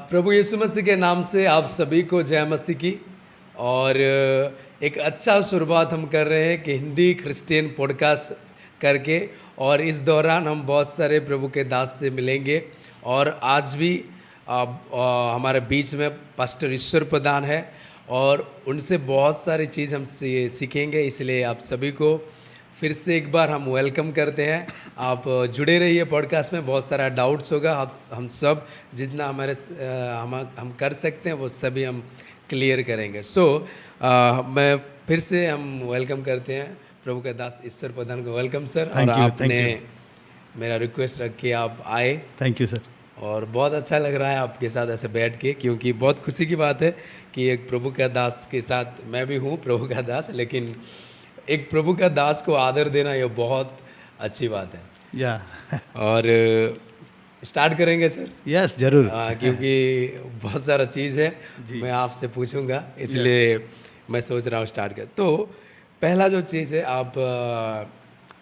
प्रभु यीशु मसीह के नाम से आप सभी को जय मसीह की। और एक अच्छा शुरुआत हम कर रहे हैं कि हिंदी क्रिश्चियन पॉडकास्ट करके, और इस दौरान हम बहुत सारे प्रभु के दास से मिलेंगे। और आज भी हमारे बीच में पास्टर ईश्वर प्रधान है और उनसे बहुत सारी चीज़ हम सीखेंगे। इसलिए आप सभी को फिर से एक बार हम वेलकम करते हैं। आप जुड़े रहिए पॉडकास्ट में, बहुत सारा डाउट्स होगा। हम सब जितना हम कर सकते हैं वो सभी हम क्लियर करेंगे। मैं फिर से हम वेलकम करते हैं प्रभु का दास ईश्वर प्रधान को। Welcome sir. और आपने मेरा रिक्वेस्ट रख के आप आए। Thank you sir. और बहुत अच्छा लग रहा है आपके साथ ऐसे बैठ के, क्योंकि बहुत खुशी की बात है कि एक प्रभु का दास के साथ, मैं भी हूँ प्रभु का दास, लेकिन एक प्रभु का दास को आदर देना ये बहुत अच्छी बात है। या और स्टार्ट करेंगे सर। यस जरूर। क्योंकि बहुत सारा चीज़ है मैं आपसे पूछूंगा, इसलिए मैं सोच रहा हूँ स्टार्ट कर। तो पहला जो चीज़ है,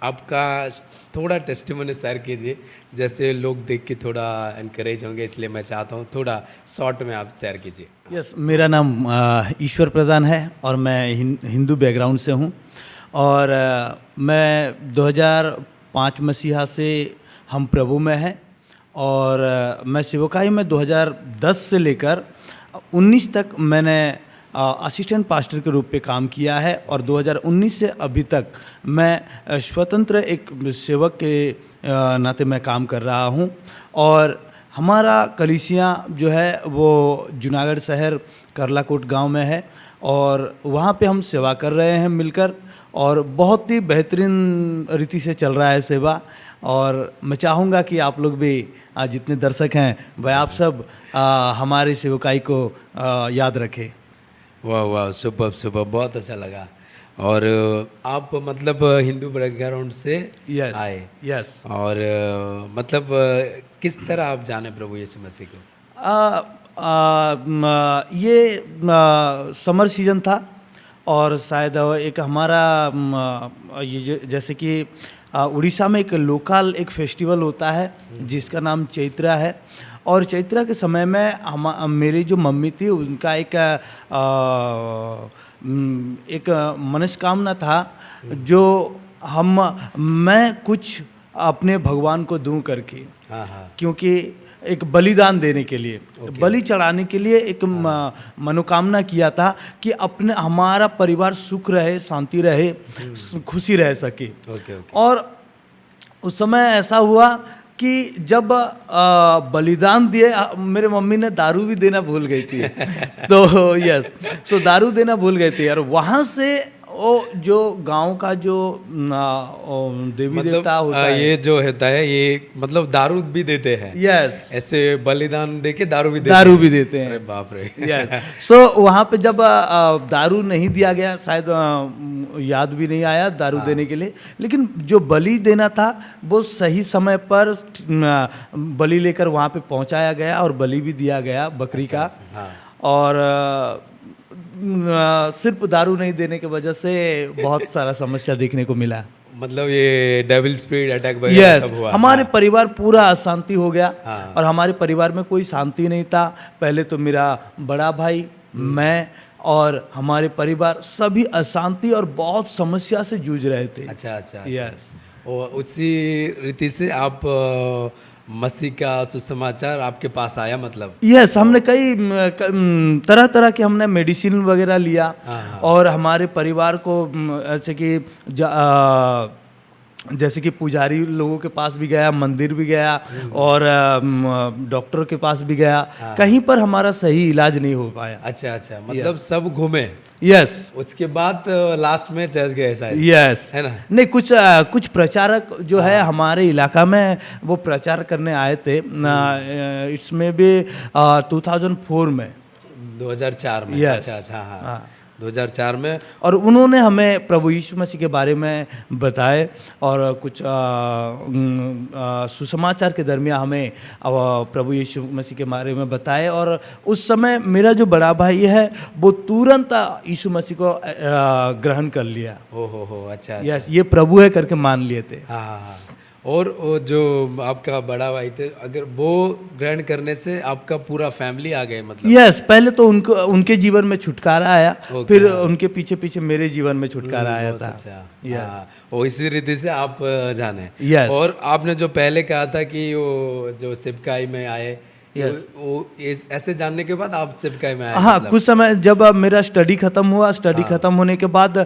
आपका थोड़ा टेस्टिमनी शेयर कीजिए, जैसे लोग देख के थोड़ा इनकरेज होंगे। इसलिए मैं चाहता हूँ थोड़ा शॉर्ट में आप शेयर कीजिए। यस, मेरा नाम ईश्वर प्रधान है और मैं हिंदू बैकग्राउंड से हूँ। और मैं 2005 मसीहा से हम प्रभु में हैं। और मैं सेवकाई में 2010 से लेकर 19 तक मैंने असिस्टेंट पास्टर के रूप पे काम किया है। और 2019 से अभी तक मैं स्वतंत्र एक सेवक के नाते मैं काम कर रहा हूँ। और हमारा कलीसिया जो है वो जूनागढ़ शहर करलाकोट गांव में है, और वहाँ पे हम सेवा कर रहे हैं मिलकर, और बहुत ही बेहतरीन रीति से चल रहा है सेवा। और मैं चाहूँगा कि आप लोग भी जितने दर्शक हैं वह आप सब हमारी सेवकाई को याद रखें। वाह वाह, सुपर सुपर, बहुत अच्छा लगा। और आप मतलब हिंदू बैकग्राउंड से आए। यस। और मतलब किस तरह आप जाने प्रभु यीशु मसीह को? ये समर सीजन था, और शायद एक हमारा ये जैसे कि उड़ीसा में एक लोकल एक फेस्टिवल होता है जिसका नाम चैत्रा है। और चैत्रा के समय में मेरी जो मम्मी थी उनका एक मनस्कामना था, जो मैं कुछ अपने भगवान को दूं करके। क्योंकि एक बलिदान देने के लिए, बलि चढ़ाने के लिए एक मनोकामना किया था कि हमारा परिवार सुख रहे, शांति रहे, खुशी रह सके। और उस समय ऐसा हुआ कि जब बलिदान दिए, मेरे मम्मी ने दारू भी देना भूल गई थी। तो यस, सो दारू देना भूल गई थी। और वहाँ से वो जो गांव का जो देवी देवता होता है, ये जो होता है, ये मतलब दारू भी देते हैं। यस, ऐसे बलिदान देके दारू भी देते हैं। अरे बाप रे। यस। सो वहाँ पे जब दारू नहीं दिया गया, शायद याद भी नहीं आया दारू देने के लिए, लेकिन जो बलि देना था वो सही समय पर बलि लेकर वहाँ पे पहुँचाया गया और बलि भी दिया गया बकरी का। और सिर्फ दारू नहीं देने की वजह से बहुत सारा समस्या देखने को मिला। मतलब ये डेविल स्पिरिट अटैक वगैरह सब हुआ। हमारे परिवार पूरा अशांति हो गया। और हमारे परिवार में कोई शांति नहीं था। पहले तो मेरा बड़ा भाई, मैं और हमारे परिवार सभी अशांति और बहुत समस्या से जूझ रहे थे। अच्छा। यस। और उसी रीति से आप मसीह का सुसमाचार आपके पास आया मतलब? यस, हमने कई तरह के हमने मेडिसिन वगैरह लिया। और हमारे परिवार को जैसे कि पुजारी लोगों के पास भी गया, मंदिर भी गया, और डॉक्टर के पास भी गया। कहीं पर हमारा सही इलाज नहीं हो पाया। अच्छा, मतलब सब घूमे। यस। उसके बाद लास्ट में चर्च गए शायद। यस, है ना? नहीं, कुछ प्रचारक जो है हमारे इलाका में वो प्रचार करने आए थे। इसमें भी 2004 में, 2004 में। Yes. अच्छा, हाँ। 2004 में। और उन्होंने हमें प्रभु यीशु मसीह के बारे में बताए, और कुछ सुसमाचार के दरमियान हमें प्रभु यीशु मसीह के बारे में बताए। और उस समय मेरा जो बड़ा भाई है वो तुरंत यीशु मसीह को ग्रहण कर लिया। हो अच्छा। यस, ये प्रभु है करके मान लिए थे। हाँ। और वो जो आपका बड़ा भाई थे, अगर वो ग्रहण करने से आपका पूरा फैमिली आ गए मतलब? यस, पहले तो उनको उनके जीवन में छुटकारा आया, ओके, फिर हाँ। उनके पीछे पीछे मेरे जीवन में छुटकारा आया बहुत था। अच्छा। यस हाँ, वो इसी रीति से आप जाने। यस और आपने जो पहले कहा था कि वो जो सिपकाई में आए, Yes. ऐसे जानने के बाद आप सिपकाई में आए हाँ, मतलब? कुछ समय जब मेरा स्टडी खत्म हुआ, स्टडी हाँ। खत्म होने के बाद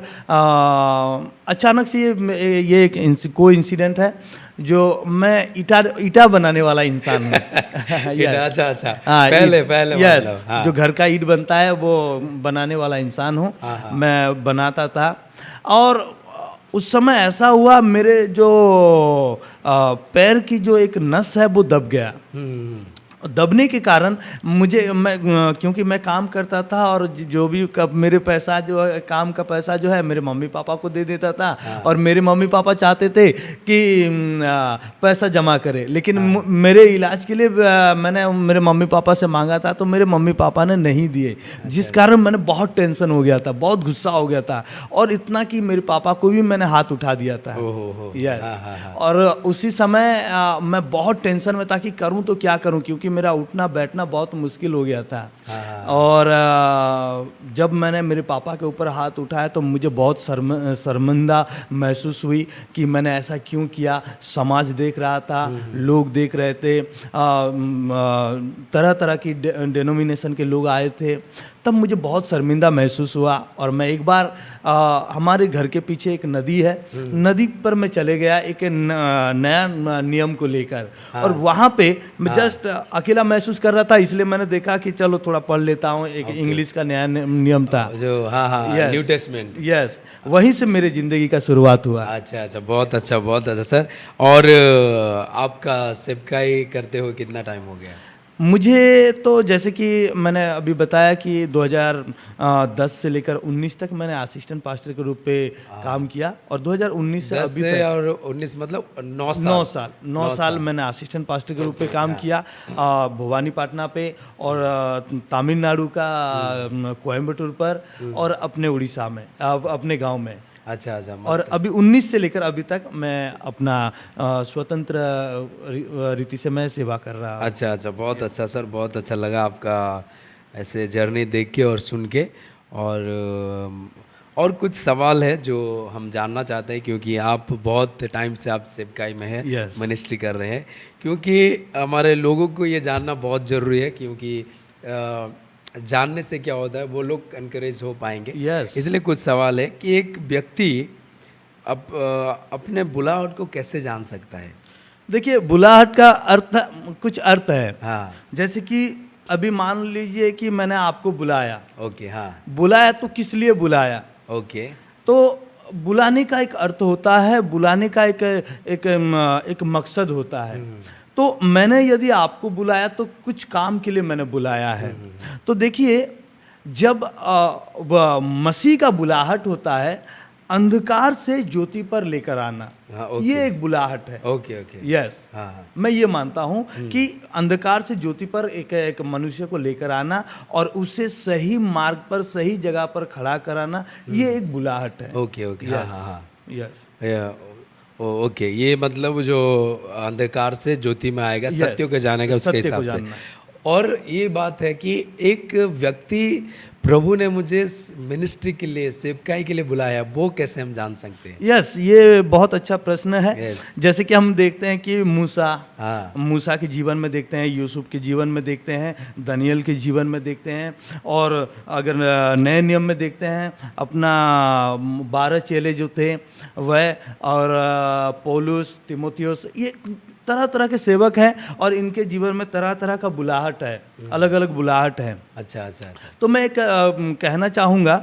अचानक से ये एक को इंसिडेंट है, जो मैं ईटा बनाने वाला इंसान हूँ। अच्छा अच्छा, हाँ, पहले यस, मतलब, हाँ। जो घर का ईंट बनता है वो बनाने वाला इंसान हूँ। हाँ, हाँ। मैं बनाता था, और उस समय ऐसा हुआ, मेरे जो पैर की जो एक नस है वो दब गया। हम्म, दबने के कारण क्योंकि मैं काम करता था, और जो भी मेरे पैसा जो है, काम का पैसा जो है, मेरे मम्मी पापा को दे देता था। हाँ। और मेरे मम्मी पापा चाहते थे कि पैसा जमा करे, लेकिन हाँ। मेरे इलाज के लिए मैंने मेरे मम्मी पापा से मांगा था, तो मेरे मम्मी पापा ने नहीं दिए, जिस कारण मैंने बहुत टेंशन हो गया था, बहुत गुस्सा हो गया था, और इतना कि मेरे पापा को भी मैंने हाथ उठा दिया था। ओहो, यस। हाँ, हाँ, हाँ। और उसी समय मैं बहुत टेंशन में था कि करूं तो क्या करूं, क्योंकि मेरा उठना बैठना बहुत मुश्किल हो गया था। हाँ। और जब मैंने मेरे पापा के ऊपर हाथ उठाया, तो मुझे बहुत शर्मिंदा महसूस हुई कि मैंने ऐसा क्यों किया। समाज देख रहा था, लोग देख रहे थे, तरह तरह की डेनोमिनेशन के लोग आए थे, तब मुझे बहुत शर्मिंदा महसूस हुआ। और मैं एक बार हमारे घर के पीछे एक नदी है, नदी पर मैं चले गया एक नया नियम को लेकर। हाँ। और वहाँ पे मैं हाँ। जस्ट अकेला महसूस कर रहा था, इसलिए मैंने देखा कि चलो थोड़ा पढ़ लेता हूँ। एक ओके। इंग्लिश का नया नियम था, जो हाँ, Yes. New testament. यस, वहीं से मेरे जिंदगी का शुरुआत हुआ। अच्छा अच्छा, बहुत अच्छा सर। और आपका सिपकाई करते हुए कितना टाइम हो गया? मुझे तो जैसे कि मैंने अभी बताया कि 2010 से लेकर 19 तक मैंने असिस्टेंट पास्टर के रूप पे काम किया, और 2019 से 10 अभी से तक और 19 मतलब 9 साल। 9 साल मैंने असिस्टेंट पास्टर के रूप पे काम किया, भवानीपटना पे, और तमिलनाडु का कोयम्बटूर पर, और अपने उड़ीसा में, अपने गांव में। अच्छा अच्छा, और अभी 19 से लेकर अभी तक मैं अपना स्वतंत्र रीति से मैं सेवा कर रहा हूँ। अच्छा अच्छा, बहुत अच्छा सर, बहुत अच्छा लगा आपका ऐसे जर्नी देख के और सुन के। और कुछ सवाल है जो हम जानना चाहते हैं, क्योंकि आप बहुत टाइम से आप सेवकाई में हैं, Yes. मिनिस्ट्री कर रहे हैं, क्योंकि हमारे लोगों को ये जानना बहुत ज़रूरी है, क्योंकि जानने से क्या होता है, वो लोग एनकरेज हो पाएंगे। Yes. इसलिए कुछ सवाल है कि एक व्यक्ति अपने बुलाहट को कैसे जान सकता है? देखिए, बुलाहट का अर्थ कुछ अर्थ है। हाँ। जैसे कि अभी मान लीजिए कि मैंने आपको बुलाया, ओके। हाँ। बुलाया तो किस लिए बुलाया? ओके। तो बुलाने का एक अर्थ होता है, बुलाने का एक मकसद होता है। तो मैंने यदि आपको बुलाया तो कुछ काम के लिए मैंने बुलाया है। तो देखिए, जब मसीह का बुलाहट होता है, अंधकार से ज्योति पर लेकर आना, हाँ, ओके। ये एक बुलाहट है। Okay okay. यस, हाँ। मैं ये मानता हूँ कि अंधकार से ज्योति पर एक मनुष्य को लेकर आना, और उसे सही मार्ग पर, सही जगह पर खड़ा कराना, ये एक बुलाहट है। Okay okay. हाँ हाँ हाँ। यस, ओके, ये मतलब जो अंधकार से ज्योति में आएगा, Yes. सत्य को जानेगा, उसके सत्य को हिसाब से। जानना। और ये बात है कि एक व्यक्ति, प्रभु ने मुझे मिनिस्ट्री के लिए, सेवकाई के लिए बुलाया, वो कैसे हम जान सकते हैं? यस, ये बहुत अच्छा प्रश्न है। Yes. जैसे कि हम देखते हैं कि हाँ। मूसा के जीवन में देखते हैं, यूसुफ के जीवन में देखते हैं, दानियल के जीवन में देखते हैं, और अगर नए नियम में देखते हैं, अपना 12 चेले जो थे वह, और पौलुस, तिमोथियुस, ये तरह तरह के सेवक हैं, और इनके जीवन में तरह तरह का बुलाहट है, अलग अलग बुलाहट है। अच्छा अच्छा अच्छा। तो मैं एक कहना चाहूँगा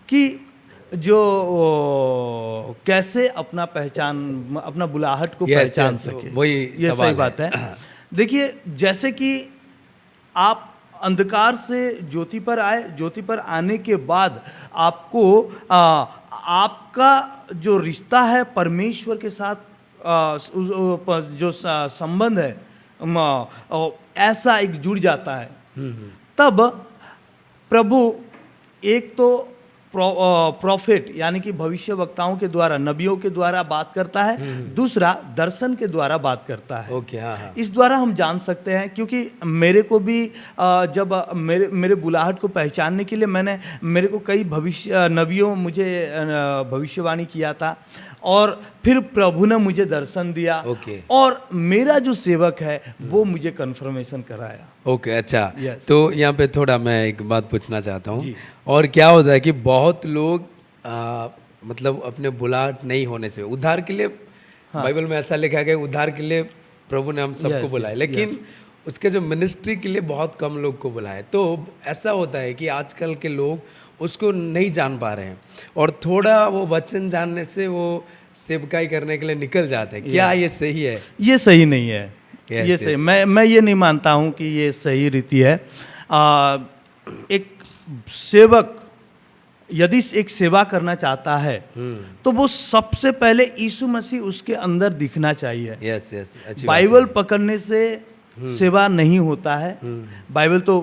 कि जो कैसे अपना बुलाहट को Yes, पहचान yes, सके, वही ये सवाल सही बात है। देखिए, जैसे कि आप अंधकार से ज्योति पर आए, ज्योति पर आने के बाद आपको आपका जो रिश्ता है परमेश्वर के साथ, जो संबंध है, ऐसा एक जुड़ जाता है। तब प्रभु एक तो प्रॉफिट यानी कि भविष्य वक्ताओं के द्वारा, नबियों के द्वारा बात करता है, दूसरा दर्शन के द्वारा बात करता है। ओके, हाँ हाँ। इस द्वारा हम जान सकते हैं, क्योंकि मेरे को भी जब मेरे बुलाहट को पहचानने के लिए मेरे को कई नबियों मुझे भविष्यवाणी किया था, और फिर प्रभु ने मुझे दर्शन दिया, ओके। और मेरा जो सेवक है वो मुझे कन्फर्मेशन कराया। ओके, अच्छा। Yes. तो यहाँ पे थोड़ा मैं एक बात पूछना चाहता हूँ। जी। और क्या होता है कि बहुत लोग मतलब अपने बुलाहट नहीं होने से उद्धार के लिए, बाइबल में ऐसा लिखा गया उद्धार के लिए प्रभु ने हम सबको Yes, बुलाया, yes, लेकिन उसके जो मिनिस्ट्री के लिए बहुत कम लोग को बुलाया। तो ऐसा होता है कि आजकल के लोग उसको नहीं जान पा रहे हैं, और थोड़ा वो वचन जानने से वो सेवकाई करने के लिए निकल जाते हैं। क्या ये सही है? ये सही नहीं है। Yes, ये सही, yes. मैं ये नहीं मानता हूँ कि ये सही रीति है। एक सेवक यदि एक सेवा करना चाहता है तो वो सबसे पहले यीशु मसीह उसके अंदर दिखना चाहिए। यस यस, अच्छी बाइबल पकड़ने से सेवा नहीं होता है। बाइबल तो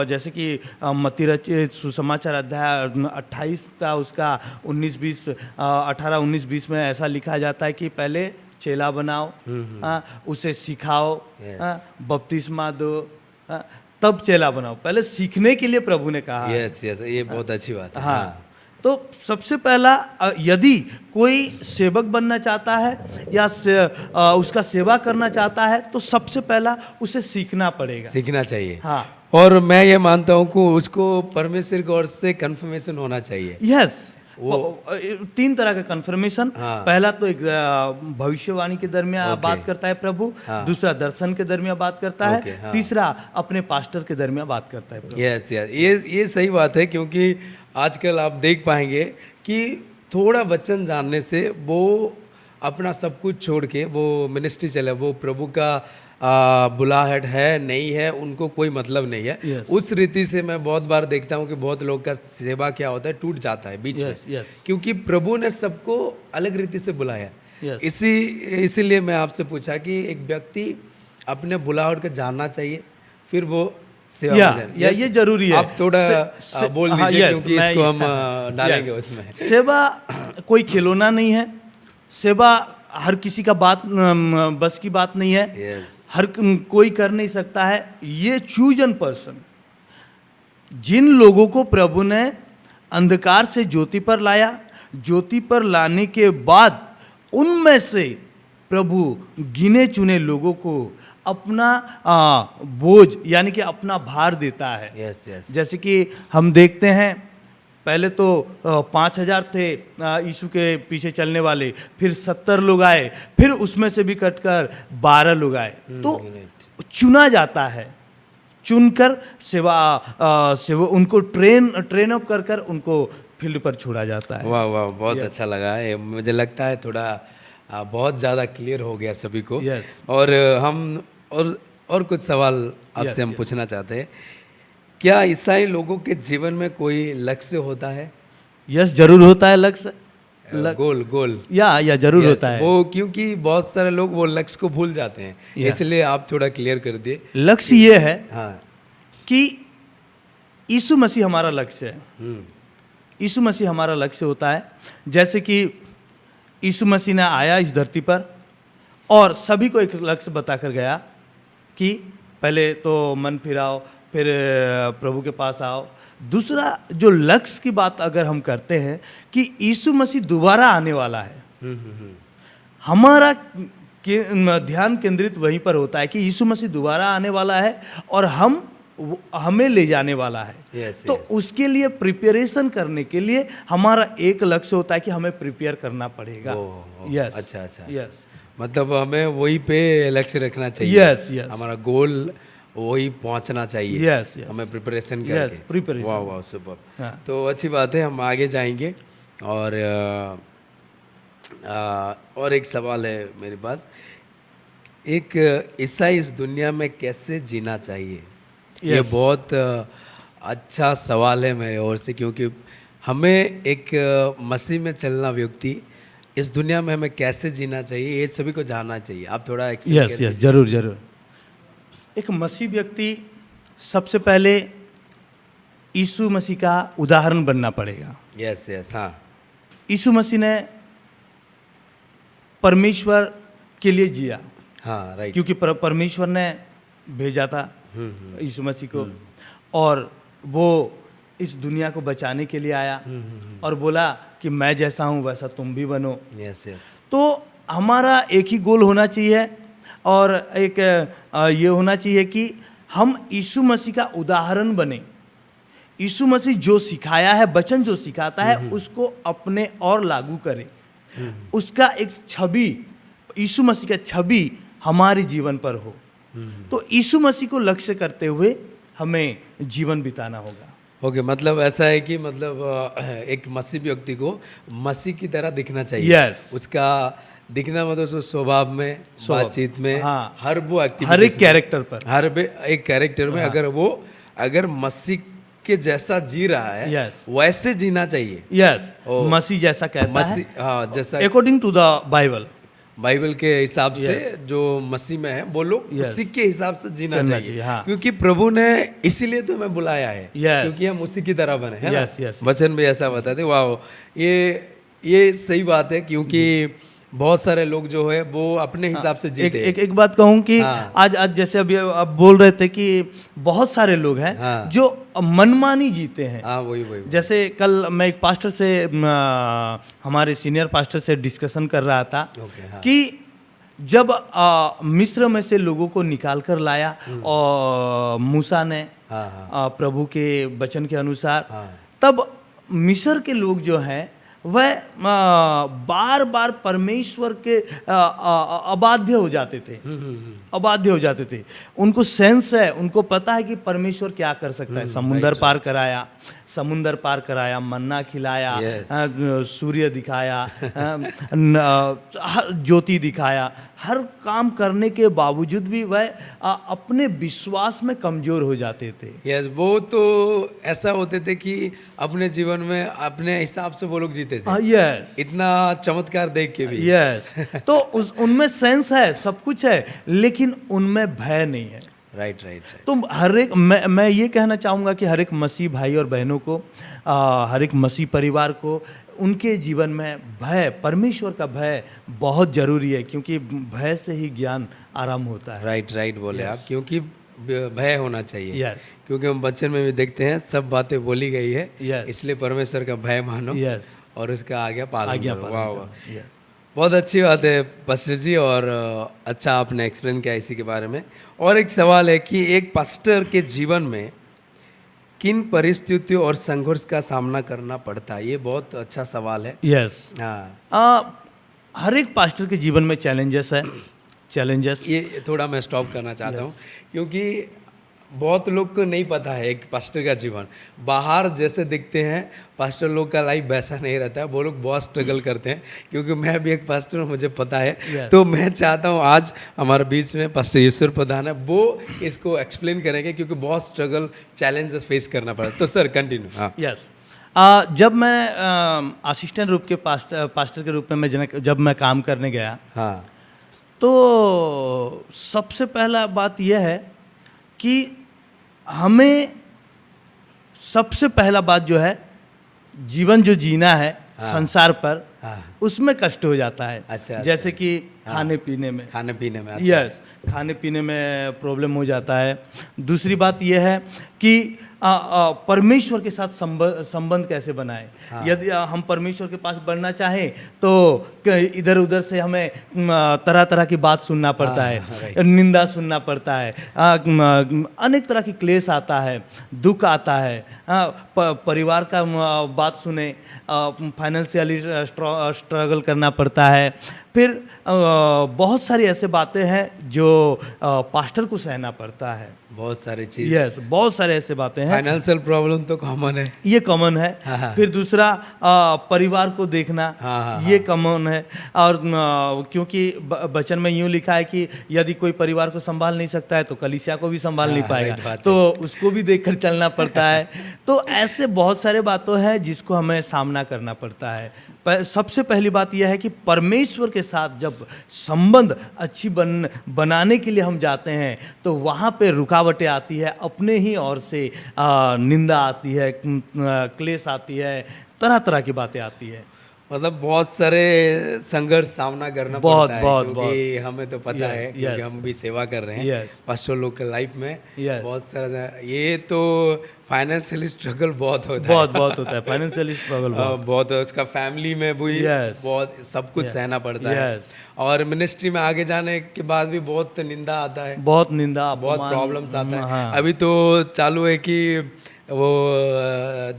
जैसे कि मत्ती रचित सुसमाचार अध्याय 28 का उसका 19-20 18-19-20 में ऐसा लिखा जाता है कि पहले चेला बनाओ, उसे सिखाओ, बपतिस्मा दो, तब चेला बनाओ। पहले सीखने के लिए प्रभु ने कहा। यस यस, ये बहुत अच्छी बात है। हाँ, तो सबसे पहला यदि कोई सेवक बनना चाहता है या उसका सेवा करना चाहता है तो सबसे पहला उसे सीखना पड़ेगा, सीखना चाहिए। हाँ। और मैं ये मानता हूँ कि उसको परमेश्वर की ओर से कन्फर्मेशन होना चाहिए। यस, 3 तरह का कन्फर्मेशन। हाँ। पहला तो एक भविष्यवाणी के दरमियान ओके। बात करता है प्रभु, हाँ। दूसरा दर्शन के दरमियान बात करता ओके, है, हाँ। तीसरा अपने पास्टर के दरमियान बात करता है प्रभु। यस यस, ये सही बात है, क्योंकि आजकल आप देख पाएंगे कि थोड़ा वचन जानने से वो अपना सब कुछ छोड़ के वो मिनिस्ट्री चले, वो प्रभु का बुलाहट है नहीं है उनको कोई मतलब नहीं है। Yes. उस रीति से मैं बहुत बार देखता हूँ कि बहुत लोग का सेवा क्या होता है, टूट जाता है बीच में। Yes. क्योंकि प्रभु ने सबको अलग रीति से बुलाया। Yes. इसीलिए मैं आपसे पूछा कि एक व्यक्ति अपने बुलाहट को जानना चाहिए, फिर वो सेवा में जाए। ये जरूरी है। आप थोड़ा बोल हाँ, दीजिए, yes, क्योंकि मैं- इसको हम डालेंगे yes. उसमें। सेवा कोई खिलौना नहीं है, सेवा हर किसी का बस की बात नहीं है। Yes. हर कोई कर नहीं सकता है। ये चूजन पर्सन, जिन लोगों को प्रभु ने अंधकार से ज्योति पर लाया, ज्योति पर लाने के बाद उनमें से प्रभु गिने चुने लोगों को अपना बोझ यानी कि अपना भार देता है। Yes, yes. जैसे कि हम देखते हैं, पहले तो 5,000 थे यीशु के पीछे चलने वाले, फिर 70 लोग आए, फिर उसमें से भी कटकर 12 लोग आए। तो चुना जाता है, चुनकर सेवा उनको ट्रेन अप कर उनको फील्ड पर छोड़ा जाता है। वाह वाह, बहुत अच्छा लगा है। मुझे लगता है थोड़ा बहुत ज़्यादा क्लियर हो गया सभी को। Yes. और हम और कुछ सवाल आपसे हम yes. पूछना चाहते हैं। क्या ईसाई लोगों के जीवन में कोई लक्ष्य होता है? यस, जरूर होता है लक्ष्य। गोल या जरूर Yes, होता है वो, क्योंकि बहुत सारे लोग वो लक्ष्य को भूल जाते हैं। इसलिए आप थोड़ा क्लियर कर दिए। लक्ष्य ये है हाँ। कि यीशु मसीह हमारा लक्ष्य है। यीशु मसीह हमारा लक्ष्य होता है। जैसे कि यीशु मसीह ने आया इस धरती पर और सभी को एक लक्ष्य बताकर गया कि पहले तो मन फिराओ, फिर प्रभु के पास आओ। दूसरा जो लक्ष्य की बात अगर हम करते हैं कि यीशु मसीह दोबारा आने वाला है, हमारा ध्यान केंद्रित वहीं पर होता है कि यीशु मसीह दोबारा आने वाला है और हमें ले जाने वाला है। Yes, तो yes. उसके लिए प्रिपरेशन करने के लिए हमारा एक लक्ष्य होता है कि हमें प्रिपेयर करना पड़ेगा। यस, अच्छा। यस, मतलब हमें वही पे लक्ष्य रखना चाहिए। यस, यस, हमारा गोल वही पहुंचना चाहिए। यस, यस, हमें प्रिपरेशन यस, करके। प्रिपरेशन। वाह वाह, सुपर। हाँ। तो अच्छी बात है, हम आगे जाएंगे। और एक सवाल है मेरे पास, एक ईसाई इस दुनिया में कैसे जीना चाहिए? ये Yes. बहुत अच्छा सवाल है मेरे ओर से, क्योंकि हमें एक मसीह में चलना व्यक्ति इस दुनिया में हमें कैसे जीना चाहिए ये सभी को जानना चाहिए। आप थोड़ा explain कर यस, जरूर। एक मसीह व्यक्ति सबसे पहले यीशु मसीह का उदाहरण बनना पड़ेगा। यस यस, हाँ। यीशु मसीह ने परमेश्वर के लिए जिया, हाँ राइट। क्योंकि परमेश्वर ने भेजा था यीशु मसीह को, और वो इस दुनिया को बचाने के लिए आया और बोला कि मैं जैसा हूँ वैसा तुम भी बनो। Yes yes. तो हमारा एक ही गोल होना चाहिए, और एक ये होना चाहिए कि हम यीशु मसीह का उदाहरण बने। यीशु मसीह जो सिखाया है, वचन जो सिखाता है, उसको अपने और लागू करें। उसका एक छवि, यीशु मसीह का छवि हमारे जीवन पर हो। तो यीशु मसीह को लक्ष्य करते हुए हमें जीवन बिताना होगा। ओके, मतलब ऐसा है कि मतलब एक मसीह व्यक्ति को मसीह की तरह दिखना चाहिए। Yes. उसका दिखना मतलब उसको स्वभाव में, बातचीत में, हाँ। हर वो एक्टिविटी, हर एक कैरेक्टर पर, एक कैरेक्टर में, अगर मसीह के जैसा जी रहा है, Yes. वैसे जीना चाहिए। यस, ओ, मसीह जैसा कहता मसीह, हाँ, जैसा है according to the Bible. Bible के हिसाब से जो मसीह में है वो लोग Yes. उसी के हिसाब से जीना चलना चाहिए। चाहिए, हाँ। क्योंकि प्रभु ने इसीलिए तो हमें बुलाया है, Yes. क्योंकि हम उसी की तरह बने, है ना? Yes, yes. वचन भी ऐसा बताते। वाह, ये सही बात है, क्योंकि बहुत सारे लोग जो है वो अपने हिसाब से जीते हैं। एक बात कहूँ कि हाँ। आज जैसे अभी आप बोल रहे थे कि बहुत सारे लोग हैं हाँ। जो मनमानी जीते हैं। हाँ, वही। जैसे कल मैं एक पास्टर से, हमारे सीनियर पास्टर से डिस्कशन कर रहा था ओके, हाँ। कि जब मिस्र में से लोगों को निकाल कर लाया और मूसा ने, हाँ, प्रभु के वचन के अनुसार, हाँ। तब मिस्र के लोग जो हैं वह बार बार परमेश्वर के अबाध्य हो जाते थे, अबाध्य हो जाते थे। उनको सेंस है, उनको पता है कि परमेश्वर क्या कर सकता है। समुंदर पार कराया, समुंदर पार कराया, मन्ना खिलाया, सूर्य दिखाया, ज्योति दिखाया। हर काम करने के बावजूद भी वह अपने विश्वास में कमजोर हो जाते थे। यस, वो तो ऐसा होते थे कि अपने जीवन में अपने हिसाब से वो लोग जीते थे। यस, इतना चमत्कार देख के भी। यस। तो उनमें सेंस है, सब कुछ है, लेकिन उनमें भय नहीं है। राइट। तो हर एक, मैं ये कहना चाहूँगा कि हर एक मसीह भाई और बहनों को, हर एक मसीह परिवार को, उनके जीवन में भय, परमेश्वर का भय बहुत जरूरी है, क्योंकि भय से ही ज्ञान आराम होता है। राइट बोले आप, क्योंकि भय होना चाहिए। यस, क्योंकि हम बच्चन में भी देखते हैं सब बातें बोली गई है। Yes. इसलिए परमेश्वर का भय मानो। यस, और उसका आज्ञा पालन करो। वाह। यस। बहुत अच्छी बात है पास्टर जी, और अच्छा आपने एक्सप्लेन किया इसी के बारे में। और एक सवाल है कि एक पास्टर के जीवन में किन परिस्थितियों और संघर्ष का सामना करना पड़ता है? ये बहुत अच्छा सवाल है। यस, हाँ, हर एक पास्टर के जीवन में चैलेंजेस है, चैलेंजेस। ये थोड़ा मैं स्टॉप करना चाहता हूँ, क्योंकि बहुत लोग को नहीं पता है एक पास्टर का जीवन। बाहर जैसे दिखते हैं पास्टर लोग का लाइफ वैसा नहीं रहता है, वो लोग बहुत स्ट्रगल करते हैं। क्योंकि मैं भी एक पास्टर हूँ, मुझे पता है। Yes. तो मैं चाहता हूँ आज हमारे बीच में पास्टर ईश्वर प्रधान है, वो इसको एक्सप्लेन करेंगे, क्योंकि बहुत स्ट्रगल चैलेंजेस फेस करना पड़ा। तो सर कंटिन्यू। हाँ, यस। जब मैं असिस्टेंट रूप के पास्टर के रूप में जब मैं काम करने गया, हाँ, तो सबसे पहला बात यह है कि हमें सबसे पहला बात जो है, जीवन जो जीना है संसार पर, उसमें कष्ट हो जाता है। अच्छा, जैसे कि खाने पीने में, यस, खाने पीने में प्रॉब्लम हो जाता है। दूसरी बात यह है कि परमेश्वर के साथ संबंध कैसे बनाए। यदि हम परमेश्वर के पास बढ़ना चाहें तो इधर उधर से हमें तरह तरह की बात सुनना पड़ता है, निंदा सुनना पड़ता है, अनेक तरह की क्लेश आता है, दुख आता है, परिवार का बात सुने, फाइनेंशियली स्ट्रगल करना पड़ता है। फिर बहुत सारी ऐसे बातें हैं जो पास्टर को सहना पड़ता है। बहुत सारी चीज। यस, बहुत सारे ऐसे बातें हैं। फाइनेंशियल प्रॉब्लम तो कॉमन है, ये कॉमन है। फिर दूसरा परिवार को देखना, ये कॉमन है। और क्योंकि वचन में यूं लिखा है कि यदि कोई परिवार को संभाल नहीं सकता है तो कलीसिया को भी संभाल नहीं पाएगा, तो उसको भी देखकर चलना पड़ता है। तो ऐसे बहुत सारे बातें हैं जिसको हमें सामना करना पड़ता है। सबसे पहली बात यह है कि परमेश्वर के साथ जब संबंध अच्छी बनाने के लिए हम जाते हैं तो वहाँ पे रुकावटें आती है, अपने ही ओर से निंदा आती है, क्लेश आती है, तरह तरह की बातें आती है। मतलब बहुत सारे संघर्ष सामना करना बहुत, पड़ता है, बहुत, क्योंकि हमें तो पता Yes, है, क्योंकि yes. हम भी सेवा कर रहे हैं Yes. पास्टर लोग के लाइफ में। Yes. बहुत सारा ये तो फाइनेंशियल स्ट्रगल बहुत होता बहुत है। बहुत होता है, फाइनेंशियल स्ट्रगल बहुत। बहुत उसका फैमिली में भी Yes. बहुत सब कुछ Yes. सहना पड़ता है, Yes. और मिनिस्ट्री में आगे जाने के बाद भी बहुत निंदा आता है, बहुत निंदा, बहुत अपमान, प्रॉब्लम्स आता है। हाँ। अभी तो चालू है कि वो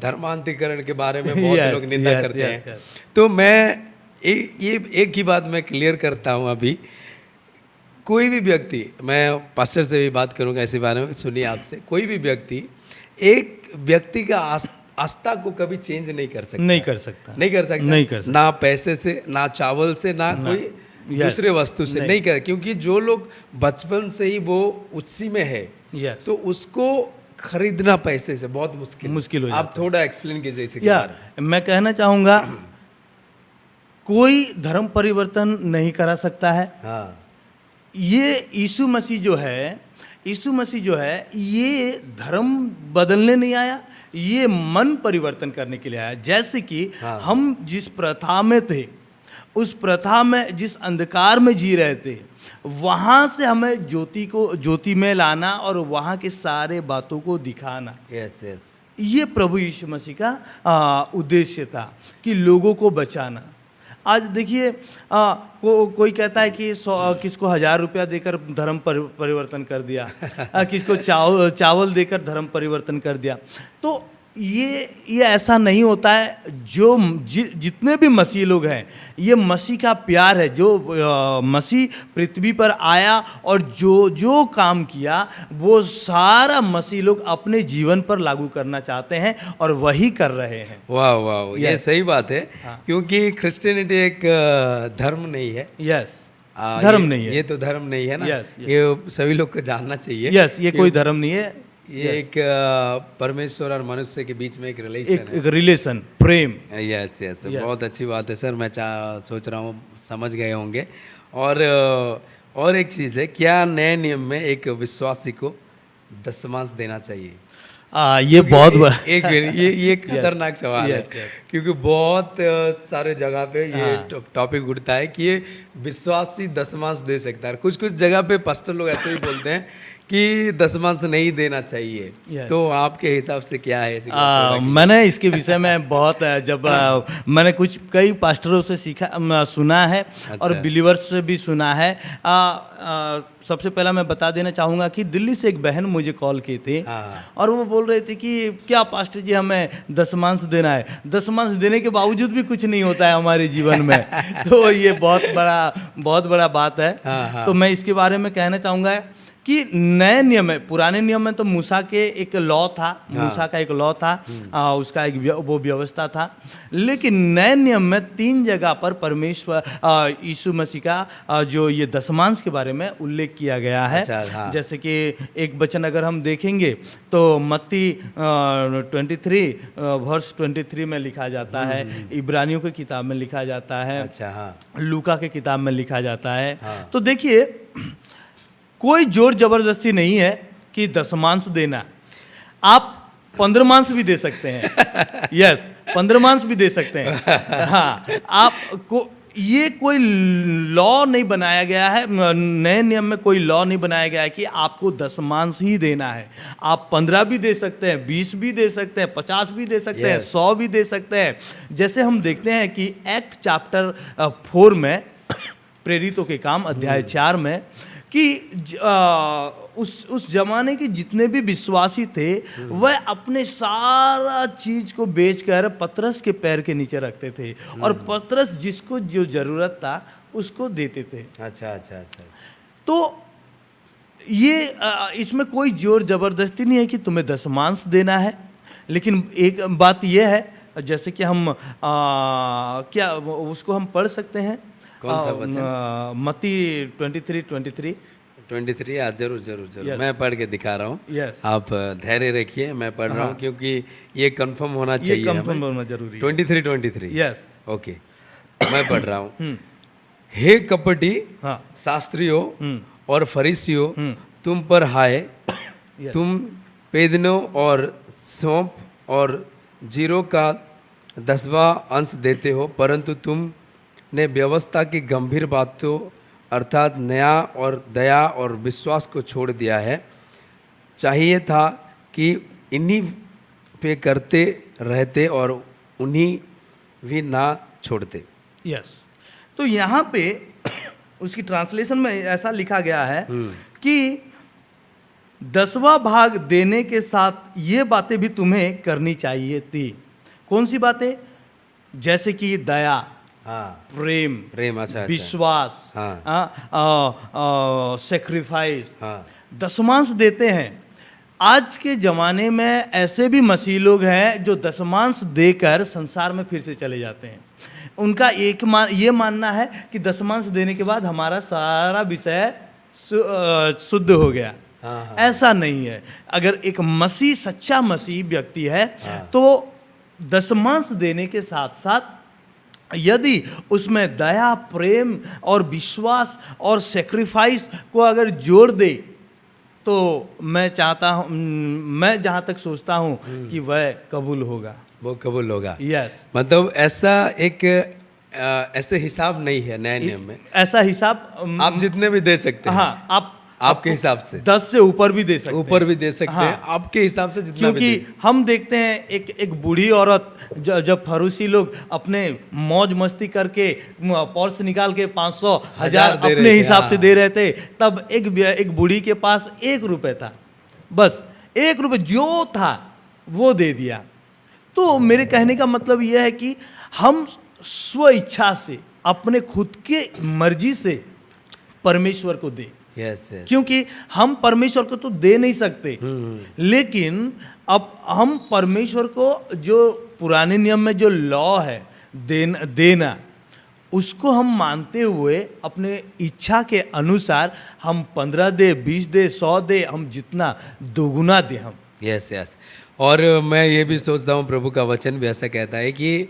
धर्मांतरीकरण के बारे में बहुत Yes, लोग निंदा yes, करते yes, हैं। yes. तो मैं ये एक ही बात मैं क्लियर करता हूँ अभी, कोई भी व्यक्ति, मैं पास्टर से भी बात करूँगा इसी बारे में, सुनिए आपसे, कोई भी व्यक्ति एक व्यक्ति का आस्था को कभी चेंज नहीं कर सकता, नहीं कर सकता, नहीं कर सकता, नहीं कर सकता। ना पैसे से, ना चावल से, ना कोई Yes. दूसरे वस्तु से नहीं कर, क्योंकि जो लोग बचपन से ही वो उसी में है, Yes. तो उसको खरीदना पैसे से बहुत मुश्किल हो जाता आप थोड़ा एक्सप्लेन कीजिए इसके या बारे में। मैं कहना चाहूँगा, कोई धर्म परिवर्तन नहीं करा सकता है। हाँ, ये यीशु मसीह जो है, यीशु मसीह जो है, ये धर्म बदलने नहीं आया, ये मन परिवर्तन करने के लिए आया। जैसे कि हाँ। हम जिस प्रथा में थे, उस प्रथा में जिस अंधकार में जी रहे थे, वहाँ से हमें ज्योति में लाना और वहाँ के सारे बातों को दिखाना, यस यस, ये प्रभु यीशु मसीह का उद्देश्य था कि लोगों को बचाना। आज देखिए, कोई कहता है कि किसको 1000 रुपया देकर धर्म परिवर्तन कर दिया, किसको चावल देकर धर्म परिवर्तन कर दिया। तो ये ऐसा नहीं होता है। जितने भी मसीह लोग हैं, ये मसीह का प्यार है। जो मसीह पृथ्वी पर आया और जो काम किया, वो सारा मसीह लोग अपने जीवन पर लागू करना चाहते हैं और वही कर रहे हैं। वाह वाह, ये Yes. सही बात है। हाँ। क्योंकि क्रिश्चियनिटी एक धर्म नहीं है। यस, धर्म ये- नहीं है। ये तो धर्म नहीं है ना। Yes, yes. ये सभी लोग को जानना चाहिए। यस, ये कोई धर्म नहीं है। ये एक परमेश्वर और मनुष्य के बीच में एक रिलेशन एक रिलेशन, प्रेम। है। Yes yes, Yes. बहुत अच्छी बात है सर। मैं सोच रहा हूँ समझ गए होंगे। और एक चीज़ है, क्या नए नियम में एक विश्वासी को दशमांश देना चाहिए? ये बहुत बड़ा ये खतरनाक सवाल है, Yes, yes. क्योंकि बहुत सारे जगह पे ये हाँ। टॉपिक उठता है कि ये विश्वासी दशमांश दे सकता है। कुछ कुछ जगह पे पास्टर लोग ऐसे भी बोलते हैं कि दशमांश नहीं देना चाहिए। Yes. तो आपके हिसाब से क्या है? इसकी थोड़ा मैंने इसके विषय में बहुत जब मैंने कई पास्टरों से सुना है और अच्छा। बिलीवर्स से भी सुना है। सबसे पहला मैं बता देना चाहूँगा कि दिल्ली से एक बहन मुझे कॉल की थी, हाँ। और वो बोल रहे थे कि क्या पास्टर जी हमें दशमांश देना है। दशमांश देने के बावजूद भी कुछ नहीं होता है हमारे जीवन में। तो ये बहुत बड़ा बात है। हाँ, हाँ। तो मैं इसके बारे में कहना चाहूँगा कि नए नियम में, पुराने नियम में तो मूसा के एक लॉ था, मूसा का एक लॉ था, उसका एक वो व्यवस्था था। लेकिन नए नियम में 3 जगह पर परमेश्वर यीशु मसीह का जो ये दशमांश के बारे में उल्लेख किया गया है। अच्छा, हाँ। जैसे कि एक वचन अगर हम देखेंगे तो मत्ती 23 वर्ष 23 में लिखा जाता है, इब्रानियों की किताब में लिखा जाता है, अच्छा, हाँ लूका के किताब में लिखा जाता है। हाँ। तो देखिए, कोई जोर जबरदस्ती नहीं है कि दशमांश देना। आप 15मांश भी दे सकते हैं। यस, 15मांश भी दे सकते हैं। हाँ, आपको ये कोई लॉ नहीं बनाया गया है, नए नियम में कोई लॉ नहीं बनाया गया है कि आपको दशमांश ही देना है। आप 15 भी दे सकते हैं, 20 भी दे सकते हैं, 50 भी दे सकते हैं, 100 भी दे सकते हैं। जैसे हम देखते हैं कि एक्ट चैप्टर 4 में, प्रेरितों के काम अध्याय 4 में, कि उस जमाने के जितने भी विश्वासी थे, वह अपने सारा चीज को बेचकर पतरस के पैर के नीचे रखते थे, और पतरस जिसको जो जरूरत था उसको देते थे। अच्छा अच्छा अच्छा। तो ये इसमें कोई जोर जबरदस्ती नहीं है कि तुम्हें दशमांश देना है। लेकिन एक बात यह है, जैसे कि हम क्या उसको हम पढ़ सकते हैं, कौन सा वचन? मत्ती 23 जरूर जरूर जरूर। Yes. मैं पढ़ के दिखा रहा हूँ। Yes. आप धैर्य रखिए, मैं पढ़ रहा हूँ, हाँ। क्योंकि ये कंफर्म होना ये चाहिए। कंफर्म होना जरूरी है। 23 यस, ओके। मैं पढ़ रहा हूँ। हम्म, हे कपटी हाँ, शास्त्रियों हम्म, और फरीसियों, हम्म, तुम पर हाय, yes, तुम पेदनों और सौंप और जीरो का 10वां अंश देते हो, परंतु तुमने व्यवस्था की गंभीर बातों अर्थात न्याय और दया और विश्वास को छोड़ दिया है। चाहिए था कि इन्हीं पे करते रहते और उन्हीं भी ना छोड़ते। यस। तो यहाँ पे उसकी ट्रांसलेशन में ऐसा लिखा गया है कि 10वां भाग देने के साथ ये बातें भी तुम्हें करनी चाहिए थी। कौन सी बातें? जैसे कि दया, हाँ, प्रेम, प्रेम, अच्छा, विश्वास, हाँ, सेक्रीफाइस, हाँ, दशमांश देते हैं। आज के ज़माने में ऐसे भी मसीह लोग हैं जो दशमांश देकर संसार में फिर से चले जाते हैं। उनका ये मानना है कि दशमांश देने के बाद हमारा सारा विषय शुद्ध हो गया। हाँ, हाँ, ऐसा नहीं है। अगर एक मसीह, सच्चा मसीह व्यक्ति है हाँ, तो दशमांश देने के साथ साथ यदि उसमें दया, प्रेम और विश्वास और सेक्रीफाइस को अगर जोड़ दे तो मैं चाहता हूँ, मैं जहाँ तक सोचता हूँ कि वह कबूल होगा, वो कबूल होगा। यस। मतलब ऐसा एक ऐसे हिसाब नहीं है नए नियम में, ऐसा हिसाब आप जितने भी दे सकते हैं। हाँ, आप आपके हिसाब से 10 से ऊपर भी दे सकते हैं, ऊपर भी दे सकते हैं, हाँ। आपके हिसाब से जितना भी क्योंकि दे। हम देखते हैं एक बूढ़ी औरत जब फरूसी लोग अपने मौज मस्ती करके पर्स निकाल के 500 1000 दे रहे अपने थे, हिसाब हाँ। से दे रहे थे, तब एक बूढ़ी के पास 1 रुपए था, बस 1 रुपए जो था वो दे दिया। तो मेरे कहने का मतलब यह है कि हम स्व इच्छा से, अपने खुद के मर्जी से परमेश्वर को दें, यस, यस, क्योंकि हम परमेश्वर को तो दे नहीं सकते, लेकिन अब हम परमेश्वर को जो पुराने नियम में जो लॉ है देना उसको हम मानते हुए अपने इच्छा के अनुसार हम 15 दे, 20 दे, 100 दे, हम जितना दोगुना दे हम। Yes, yes. और मैं ये भी सोचता हूँ, प्रभु का वचन भी ऐसा कहता है कि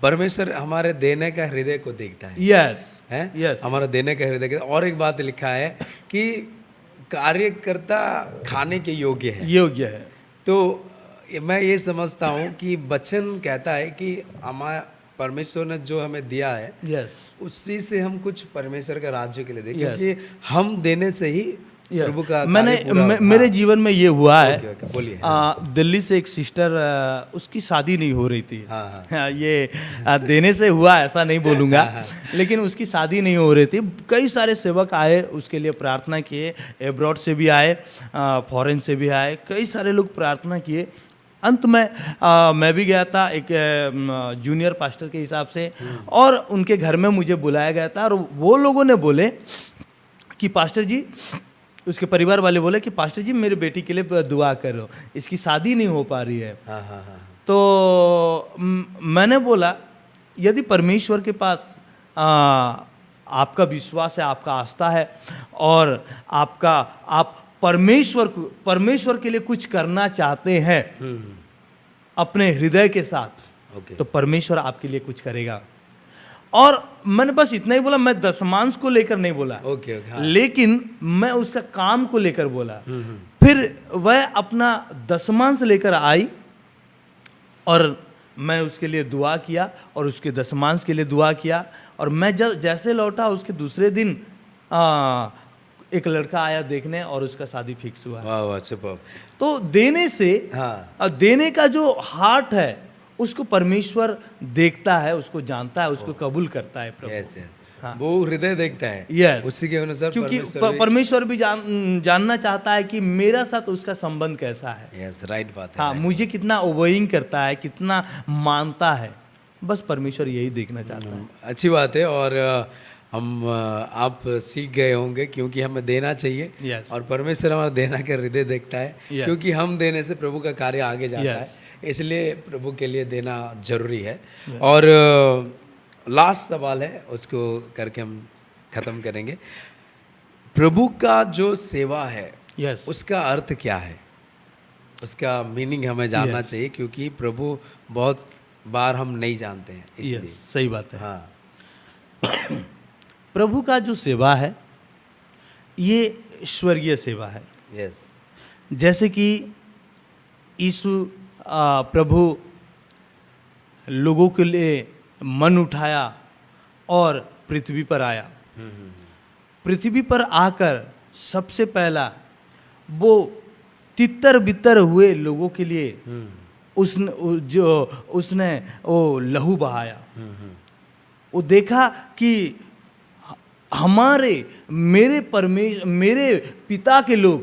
परमेश्वर हमारे देने का हृदय को देखता है। यस, है, यस, हमारा देने का हृदय। और एक बात लिखा है कि कार्यकर्ता खाने के योग्य है। योग्य है। तो मैं ये समझता हूँ कि वचन कहता है कि हमारा परमेश्वर ने जो हमें दिया है, यस, उसी से हम कुछ परमेश्वर के राज्य के लिए दें, Yes. क्योंकि हम देने से ही प्रभु का मैंने कार्य पूरा होगा। मेरे जीवन में ये हुआ है। ओके, ओके, बोलिए। दिल्ली से एक सिस्टर, उसकी शादी नहीं हो रही थी। हाँ, ये देने से हुआ ऐसा नहीं बोलूँगा, लेकिन उसकी शादी नहीं हो रही थी। कई सारे सेवक आए, उसके लिए प्रार्थना किए, एब्रॉड से भी आए, फॉरेन से भी आए, कई सारे लोग प्रार्थना किए। अंत में मैं भी गया था एक जूनियर पास्टर के हिसाब से, और उनके घर में मुझे बुलाया गया था, और वो लोगों ने बोले कि पास्टर जी, उसके परिवार वाले बोले कि पास्टर जी मेरे बेटी के लिए दुआ करो, इसकी शादी नहीं हो पा रही है। हाँ, हाँ, हाँ। तो मैंने बोला यदि परमेश्वर के पास आपका विश्वास है, आपका आस्था है, और आप परमेश्वर के लिए कुछ करना चाहते हैं अपने हृदय के साथ, ओके, तो परमेश्वर आपके लिए कुछ करेगा। और मैंने बस इतना ही बोला, मैं दशमांश को लेकर नहीं बोला, ओके, ओके, हाँ। लेकिन मैं उसका काम को लेकर बोला। फिर वह अपना दशमांश लेकर आई और मैं उसके लिए दुआ किया और उसके दशमांश के लिए दुआ किया। और मैं जैसे लौटा उसके दूसरे दिन एक लड़का आया देखने और उसका शादी फिक्स हुआ। वाह, वाह, सुपर्ब। तो देने से, हाँ, देने का जो हार्ट है उसको परमेश्वर देखता है, उसको जानता है, उसको कबूल करता है प्रभु। यस, यस, हाँ। वो हृदय देखता है, यस, उसी के अनुसार क्योंकि परमेश्वर परमेश्वर भी जानना चाहता है कि मेरा साथ उसका संबंध कैसा है। यस, राइट बात है। हाँ, मुझे कितना ओबेइंग करता है, कितना मानता है, बस परमेश्वर यही देखना चाहता है। अच्छी बात है। और आप सीख गए होंगे, क्योंकि हमें देना चाहिए। Yes. और परमेश्वर हमारा देना का हृदय देखता है। Yes. क्योंकि हम देने से प्रभु का कार्य आगे जाता Yes. है, इसलिए प्रभु के लिए देना जरूरी है। Yes. और लास्ट सवाल है, उसको करके हम ख़त्म करेंगे। प्रभु का जो सेवा है, Yes. उसका अर्थ क्या है, उसका मीनिंग हमें जानना Yes. चाहिए, क्योंकि प्रभु बहुत बार हम नहीं जानते हैं, इसलिए। Yes, सही बात है। हाँ, प्रभु का जो सेवा है ये ईश्वरीय सेवा है। यस, जैसे कि यीशु प्रभु लोगों के लिए मन उठाया और पृथ्वी पर आया। पृथ्वी पर आकर सबसे पहला वो तितर बितर हुए लोगों के लिए उसने वो लहू बहाया। वो देखा कि मेरे पिता के लोग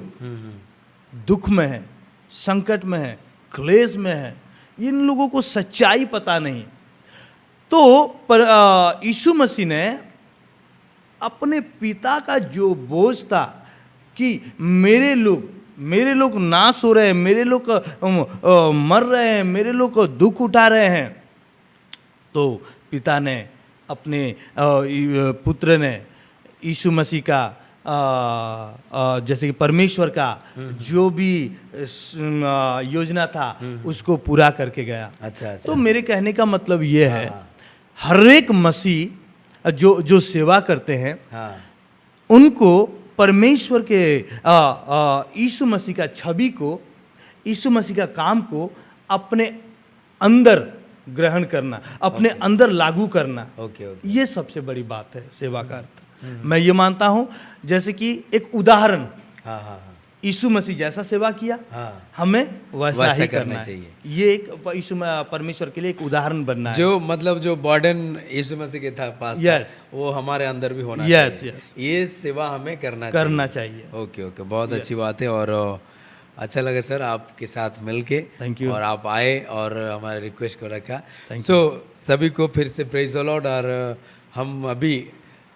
दुख में हैं, संकट में हैं, क्लेश में हैं, इन लोगों को सच्चाई पता नहीं। तो यीशु मसीह ने अपने पिता का जो बोझ था कि मेरे लोग नाश हो रहे हैं, मेरे लोग मर रहे हैं, मेरे लोग दुख उठा रहे हैं, तो पिता ने अपने पुत्र ने यीशु मसीह का जैसे कि परमेश्वर का जो भी योजना था उसको पूरा करके गया। अच्छा। तो मेरे कहने का मतलब ये है, हर एक मसीह जो सेवा करते हैं उनको परमेश्वर के यीशु मसीह का छवि को, यीशु मसीह का काम को अपने अंदर ग्रहण करना, अपने अंदर लागू करना। ये सबसे बड़ी बात है सेवा का अर्थ। मैं ये मानता हूं, जैसे कि एक उदाहरण, यीशु मसीह जैसा सेवा किया हमें वैसा ही करना चाहिए। ये एक यीशु परमेश्वर के लिए एक उदाहरण बनना है। जो मतलब जो बर्डन यीशु मसीह के था पास यस, वो हमारे अंदर भी होना यस चाहिए। यस, ये सेवा हमें करना चाहिए। ओके, बहुत अच्छी बात है और अच्छा लगा सर आपके साथ मिलके। Thank you. और आप आए और हमारे रिक्वेस्ट को रखा। सो सभी को फिर से प्रेज द लॉर्ड। और हम अभी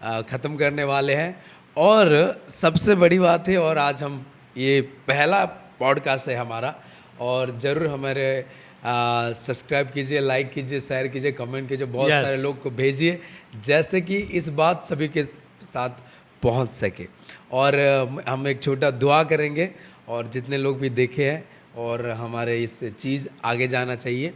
ख़त्म करने वाले हैं और सबसे बड़ी बात है, और आज हम ये पहला पॉडकास्ट है हमारा, और ज़रूर हमारे सब्सक्राइब कीजिए, लाइक कीजिए, शेयर कीजिए, कमेंट कीजिए, बहुत सारे लोग को भेजिए जैसे कि इस बात सभी के साथ पहुंच सके। और हम एक छोटा दुआ करेंगे और जितने लोग भी देखे हैं और हमारे इस चीज़ आगे जाना चाहिए।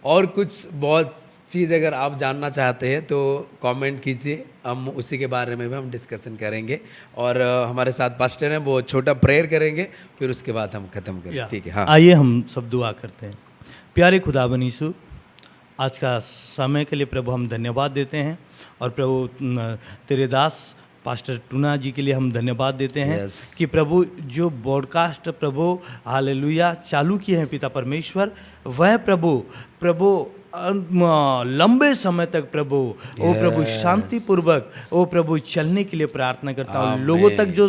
और कुछ बहुत चीज़ अगर आप जानना चाहते हैं तो कमेंट कीजिए, हम उसी के बारे में भी हम डिस्कशन करेंगे। और हमारे साथ पास्टर हैं, वो छोटा प्रेयर करेंगे, फिर उसके बाद हम ख़त्म करेंगे। ठीक है, हाँ। आइए हम सब दुआ करते हैं। प्यारे खुदाबंद यीशु, आज का समय के लिए प्रभु हम धन्यवाद देते हैं, और प्रभु तेरे दास पास्टर टूना जी के लिए हम धन्यवाद देते हैं कि प्रभु जो पॉडकास्ट प्रभु हालेलुया चालू किए हैं पिता परमेश्वर, वह प्रभु लंबे समय तक प्रभु ओ प्रभु शांति पूर्वक ओ प्रभु चलने के लिए प्रार्थना करता हूँ। लोगों तक जो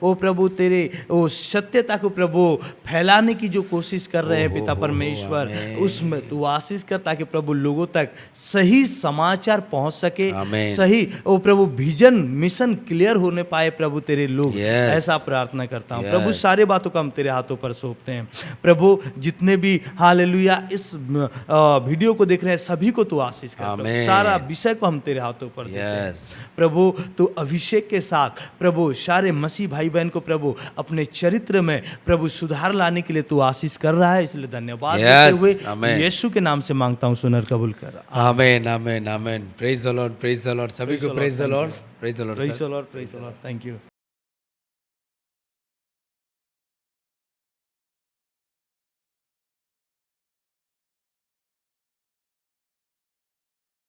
ओ प्रभु तेरे ओ सत्यता को प्रभु फैलाने की जो कोशिश कर रहे हैं पिता परमेश्वर, उसमें तू आशीष कर, ताकि प्रभु लोगों तक सही समाचार पहुंच सके, सही ओ प्रभु विजन मिशन क्लियर होने पाए प्रभु तेरे लोग। ऐसा प्रार्थना करता हूँ प्रभु। सारे बातों का हम तेरे हाथों पर सौंपते हैं प्रभु। जितने भी हालेलुया इस वीडियो को देख रहे हैं सभी को तू आशीष कर। सारा विषय को हम तेरे हाथों पर देते हैं प्रभु। तू अभिषेक के साथ प्रभु सारे मसीह भाई बहन को प्रभु अपने चरित्र में प्रभु सुधार लाने के लिए तू आशीष कर रहा है, इसलिए धन्यवाद देते हुए यीशु के नाम से मांगता हूँ, सुनर कबूल कर। आमीन आमीन आमीन। Praise the Lord, praise the Lord. सभी को praise the Lord, praise the Lord, praise the Lord, praise the Lord. Thank you.